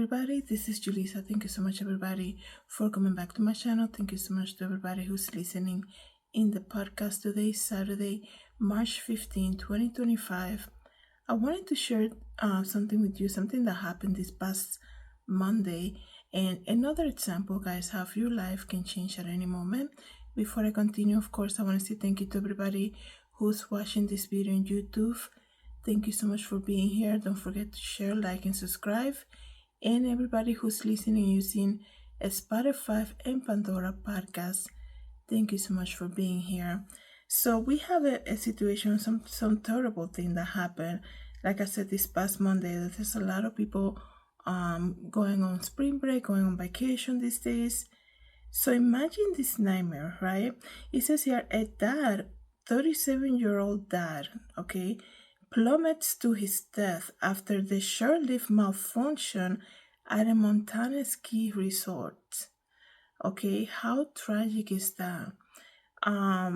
everybody. This is Julissa. Thank you so much, everybody, for coming back to my channel. Thank you so much to everybody who's listening in the podcast today, Saturday, March 15, 2025. I wanted to share something with you, something that happened this past Monday, and another example, guys, how your life can change at any moment. Before I continue, of course, I want to say thank you to everybody who's watching this video on YouTube. Thank you so much for being here. Don't forget to share, like, and subscribe. And everybody who's listening using Spotify and Pandora podcast, thank you so much for being here. So we have a situation, some terrible thing that happened. Like I said, this past Monday, there's a lot of people going on spring break, going on vacation these days. So imagine this nightmare, right? It says here, a dad, 37-year-old dad, okay, plummets to his death after the chairlift malfunction at a Montana ski resort. Okay, how tragic is that? I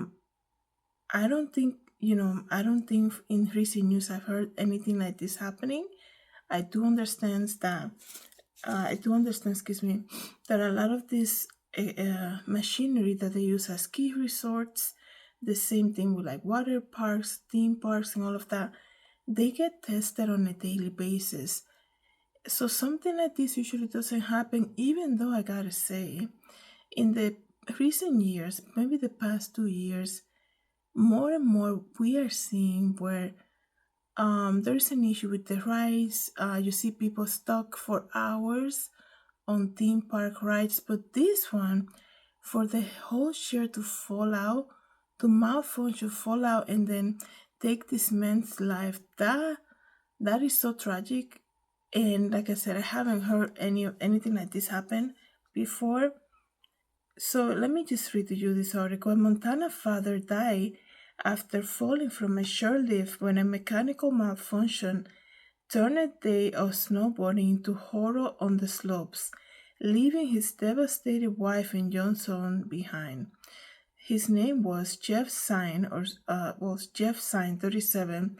don't think, in recent news I've heard anything like this happening. I do understand, that a lot of this machinery that they use at ski resorts, the same thing with like water parks, theme parks, and all of that, they get tested on a daily basis. So something like this usually doesn't happen, even though I gotta say, in the recent years, maybe the past 2 years, more and more we are seeing where there's an issue with the rides. You see people stuck for hours on theme park rides, but this one, for the whole chair to fall out, to malfunction, fall out, and then take this man's life, that is so tragic. And like I said, I haven't heard anything like this happen before. So let me just read to you this article. A Montana father died after falling from a chairlift when a mechanical malfunction turned a day of snowboarding into horror on the slopes, leaving his devastated wife and young son behind. His name was Jeff Sign, Jeff Sign, 37,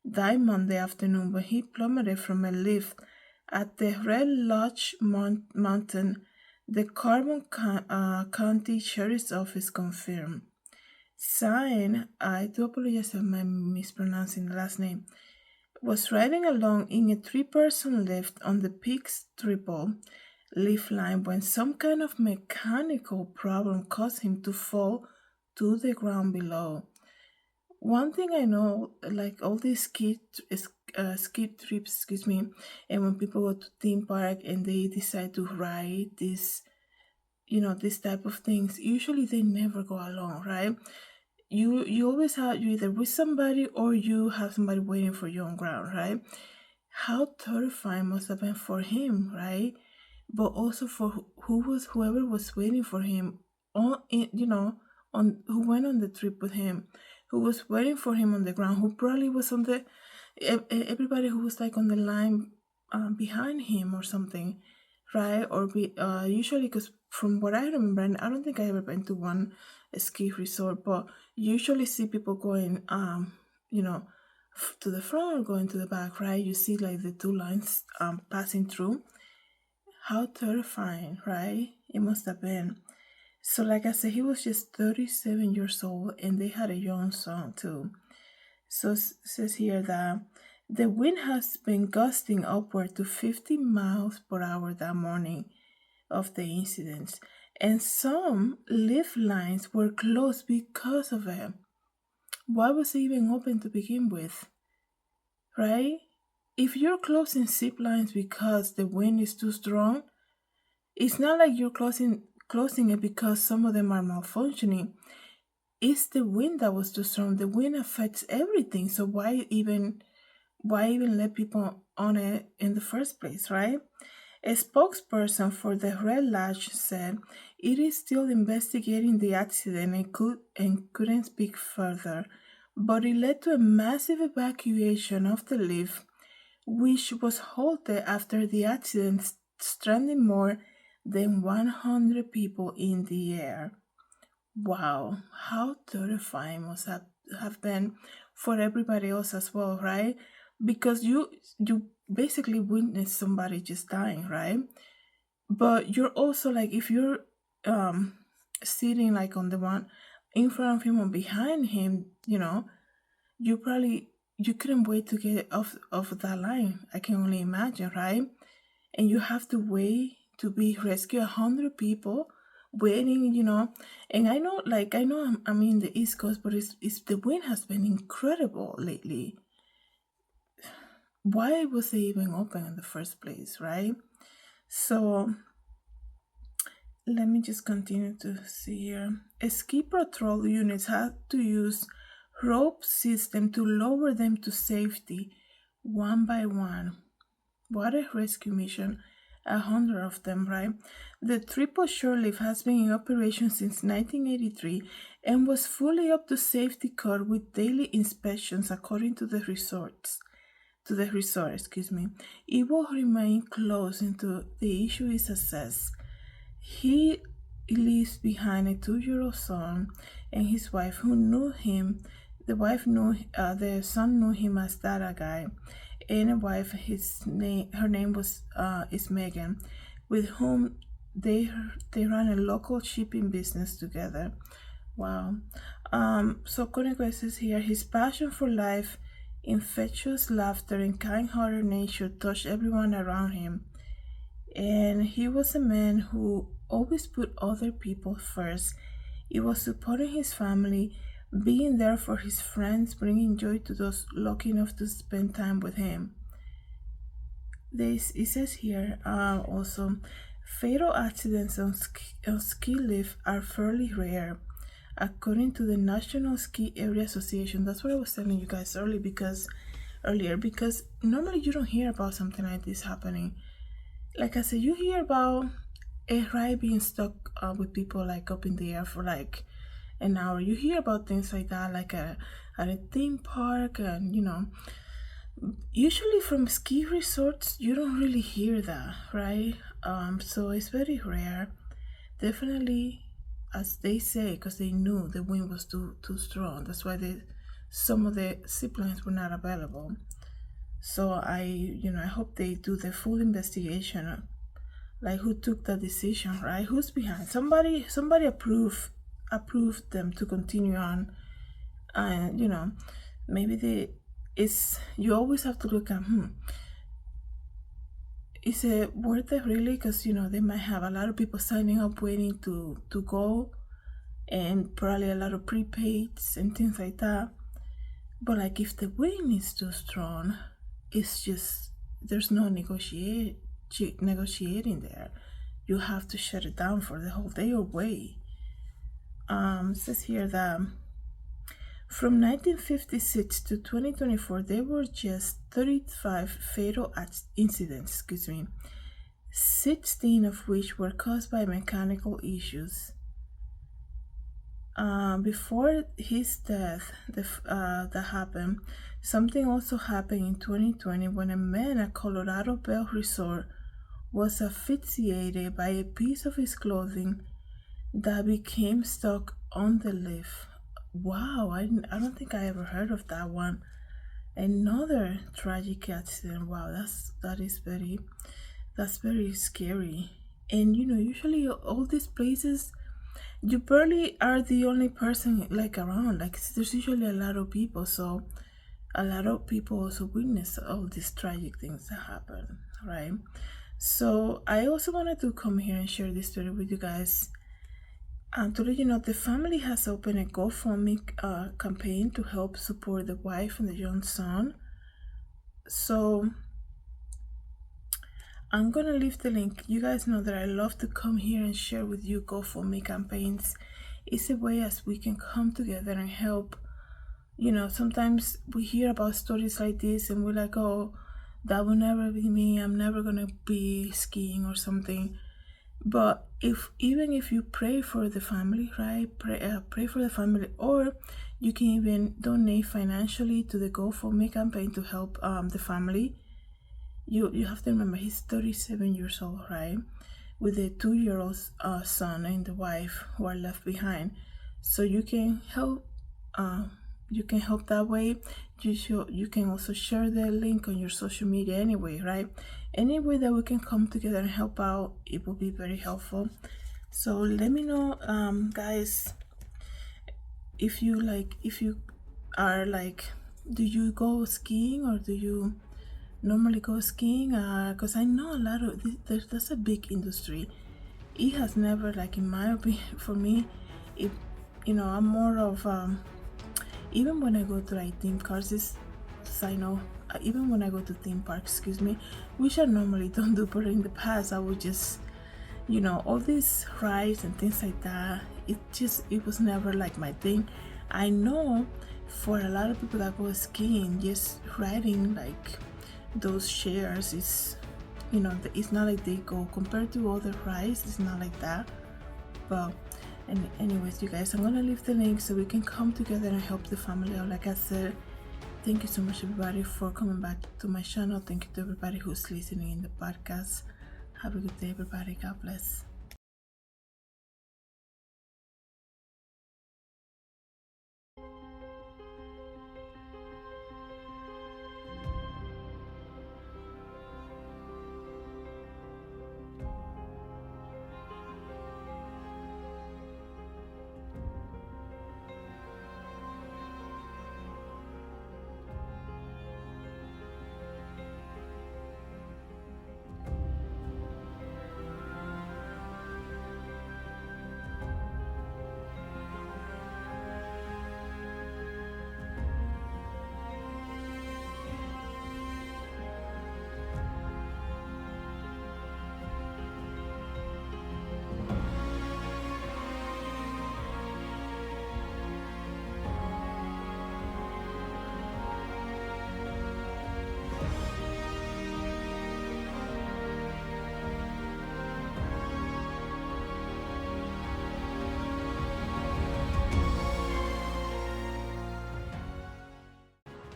died Monday afternoon when he plummeted from a lift at the Red Lodge Mountain, the Carbon County Sheriff's Office confirmed. Sign, I do apologize if I'm mispronouncing the last name, was riding along in a three-person lift on the Peaks Triple lift line when some kind of mechanical problem caused him to fall to the ground below. One thing I know, like all these ski trips, and when people go to theme park and they decide to ride this type of things, usually they never go alone, right? You always have, you either with somebody or you have somebody waiting for you on ground, right? How terrifying must have been for him, right? But also for whoever was waiting for him who went on the trip with him, who was waiting for him on the ground, who probably was on the everybody who was like on the line behind him or something, right? Or usually, because from what I remember, and I don't think I ever been to one ski resort, but you usually see people going to the front or going to the back, right? You see like the two lines passing through. How terrifying, right? It must have been. So like I said, he was just 37 years old and they had a young son too. So it says here that the wind has been gusting upward to 50 miles per hour that morning of the incidents, and some lift lines were closed because of it. Why was it even open to begin with? Right? If you're closing zip lines because the wind is too strong, it's not like you're closing it because some of them are malfunctioning. It's the wind that was too strong. The wind affects everything. So why even let people on it in the first place, right? A spokesperson for the Red Lodge said it is still investigating the accident and couldn't speak further, but it led to a massive evacuation of the lift, which was halted after the accident, stranding more than 100 people in the air. Wow, how terrifying must have been for everybody else as well, right? because you basically witness somebody just dying, right? But you're also like, if you're um sitting like on the one in front of him or behind him, you couldn't wait to get off that line. I can only imagine, right? And you have to wait to be rescue 100 people waiting, and I know I'm in the East Coast, but it's the wind has been incredible lately. Why was they even open in the first place, right? So let me just continue to see here. Ski patrol units had to use rope system to lower them to safety one by one. What a rescue mission. 100 of them, right? The triple chairlift has been in operation since 1983 and was fully up to safety code with daily inspections according to the resort, excuse me. It will remain closed until the issue is assessed. He leaves behind a 2-year-old son and his wife who knew him. The wife knew, the son knew him as Dada Guy, and a wife, her name was is Megan, with whom they run a local shipping business together. Wow. So Koneko says here, his passion for life, infectious laughter, and kind-hearted nature touched everyone around him. And he was a man who always put other people first. He was supporting his family, being there for his friends, bringing joy to those lucky enough to spend time with him. It says here also, fatal accidents on ski lift are fairly rare, according to the National Ski Area Association. That's what I was telling you guys earlier, because normally you don't hear about something like this happening. Like I said, you hear about a ride being stuck with people like up in the air for like an hour. You hear about things like that, like at a theme park, and usually from ski resorts, you don't really hear that, right? So it's very rare. Definitely, as they say, because they knew the wind was too strong. That's why some of the ziplines were not available. So I hope they do the full investigation, like who took the decision, right? Who's behind? Somebody approved them to continue on, and maybe you always have to look at is it worth it really? Because they might have a lot of people signing up waiting to go, and probably a lot of prepaids and things like that. But like if the wind is too strong, it's just there's no negotiating there. You have to shut it down for the whole day or wait. It says here that from 1956 to 2024, there were just 35 fatal incidents, 16 of which were caused by mechanical issues. Before his death, that happened, something also happened in 2020 when a man at Colorado Bell Resort was asphyxiated by a piece of his clothing that became stuck on the lift. Wow, I don't think I ever heard of that one. Another tragic accident. Wow, that's very scary. And usually all these places, you barely are the only person like around. Like there's usually a lot of people, so a lot of people also witness all these tragic things that happen, right? So I also wanted to come here and share this story with you guys. To let you know, the family has opened a GoFundMe campaign to help support the wife and the young son. So I'm gonna leave the link. You guys know that I love to come here and share with you GoFundMe campaigns. It's a way as we can come together and help. Sometimes we hear about stories like this and we're like, oh, that will never be me. I'm never gonna be skiing or something. But even if you pray for the family, right? Pray for the family, or you can even donate financially to the GoFundMe campaign to help the family. You have to remember he's 37 years old, right? With a 2-year-old son and the wife who are left behind. So you can help you can help that way. You can also share the link on your social media anyway, right? Any way that we can come together and help out, it will be very helpful. So let me know, guys, if you are like, do you go skiing or do you normally go skiing? Because I know a lot of there's a big industry. It has never, like, in my opinion, for me, it, I'm more of even when I go to like theme parks, this side note, even when I go to theme parks, excuse me, which I normally don't do, but in the past I would just, all these rides and things like that, it was never like my thing. I know for a lot of people that go skiing, just riding like those chairs is, it's not like they go, compared to other rides, it's not like that. But anyways, you guys, I'm gonna leave the link so we can come together and help the family out. Like I said, thank you so much, everybody, for coming back to my channel. Thank you to everybody who's listening in the podcast. Have a good day, everybody. God bless.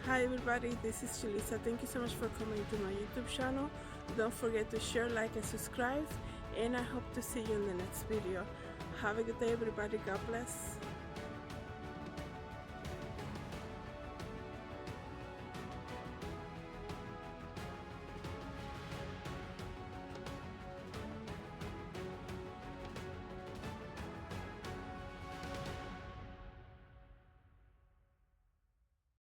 Hi everybody, this is Julissa. Thank you so much for coming to my YouTube channel. Don't forget to share, like, and subscribe, and I hope to see you in the next video. Have a good day, everybody. God bless.